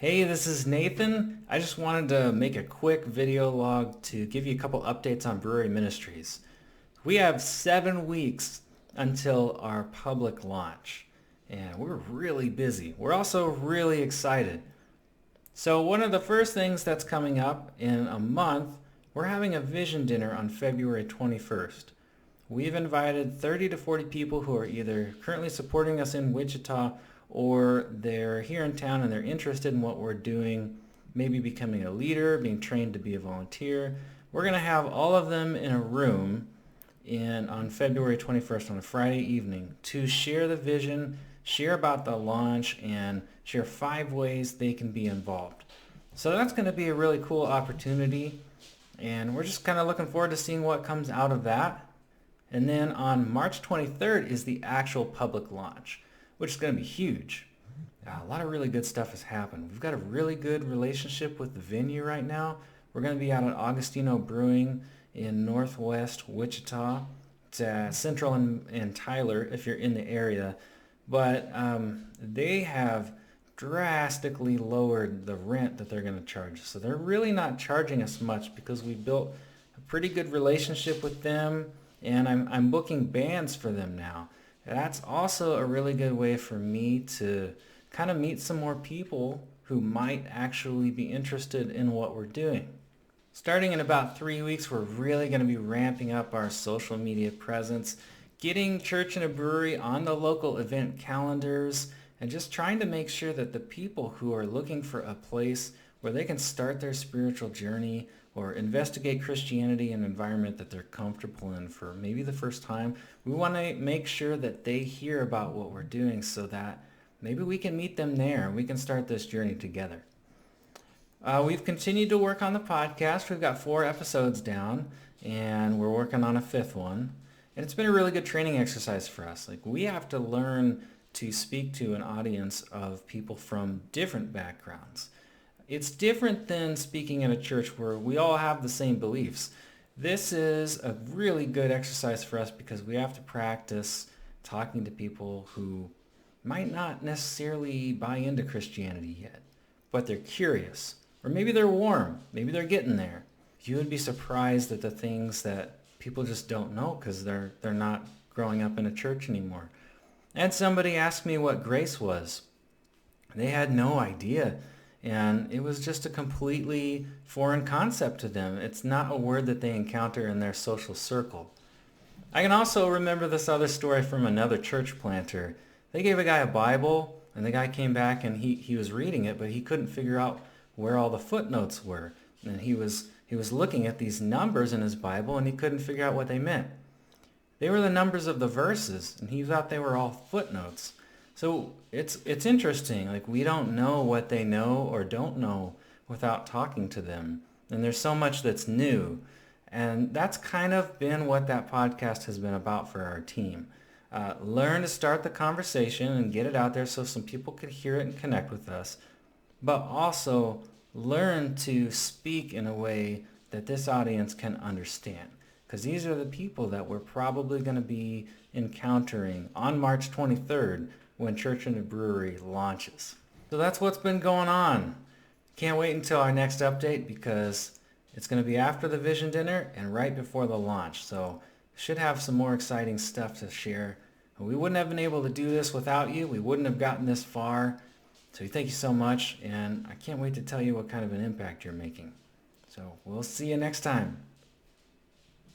Hey, this is Nathan. I just wanted to make a quick video log to give you a couple updates on Brewery Ministries. We have 7 weeks until our public launch, and we're really busy. We're also really excited. So one of the first things that's coming up in a month, we're having a vision dinner on February 21st. We've invited 30 to 40 people who are either currently supporting us in Wichita or they're here in town and they're interested in what we're doing, maybe becoming a leader, being trained to be a volunteer. We're going to have all of them in a room on February 21st on a Friday evening to share the vision, share about the launch, and share 5 ways they can be involved. So that's going to be a really cool opportunity, and we're just kind of looking forward to seeing what comes out of that. And then on March 23rd is the actual public launch, which is going to be huge. A lot of really good stuff has happened. We've got a really good relationship with the venue right now. We're going to be out at Augustino Brewing in Northwest Wichita. It's Central and Tyler if you're in the area. But they have drastically lowered the rent that they're going to charge. So they're really not charging us much because we built a pretty good relationship with them, and I'm booking bands for them now. That's also a really good way for me to kind of meet some more people who might actually be interested in what we're doing. Starting in about 3 weeks, we're really going to be ramping up our social media presence, getting Church in a Brewery on the local event calendars, and just trying to make sure that the people who are looking for a place where they can start their spiritual journey or investigate Christianity in an environment that they're comfortable in for maybe the first time, we want to make sure that they hear about what we're doing so that maybe we can meet them there and we can start this journey together. We've continued to work on the podcast. We've got 4 episodes down, and we're working on a 5th one. And it's been a really good training exercise for us. Like, we have to learn to speak to an audience of people from different backgrounds. It's different than speaking in a church where we all have the same beliefs. This is a really good exercise for us because we have to practice talking to people who might not necessarily buy into Christianity yet, but they're curious. Or maybe they're warm. Maybe they're getting there. You would be surprised at the things that people just don't know because they're not growing up in a church anymore. And somebody asked me what grace was. They had no idea. And it was just a completely foreign concept to them. It's not a word that they encounter in their social circle. I can also remember this other story from another church planter. They gave a guy a Bible, and the guy came back and he was reading it, but he couldn't figure out where all the footnotes were. And he was looking at these numbers in his Bible, and he couldn't figure out what they meant. They were the numbers of the verses, and he thought they were all footnotes. So it's interesting. Like, we don't know what they know or don't know without talking to them. And there's so much that's new. And that's kind of been what that podcast has been about for our team. Learn to start the conversation and get it out there so some people could hear it and connect with us. But also learn to speak in a way that this audience can understand. Because these are the people that we're probably going to be encountering on March 23rd when Church in a Brewery launches. So that's what's been going on. Can't wait until our next update because it's going to be after the Vision Dinner and right before the launch. So should have some more exciting stuff to share. We wouldn't have been able to do this without you. We wouldn't have gotten this far. So thank you so much, and I can't wait to tell you what kind of an impact you're making. So we'll see you next time.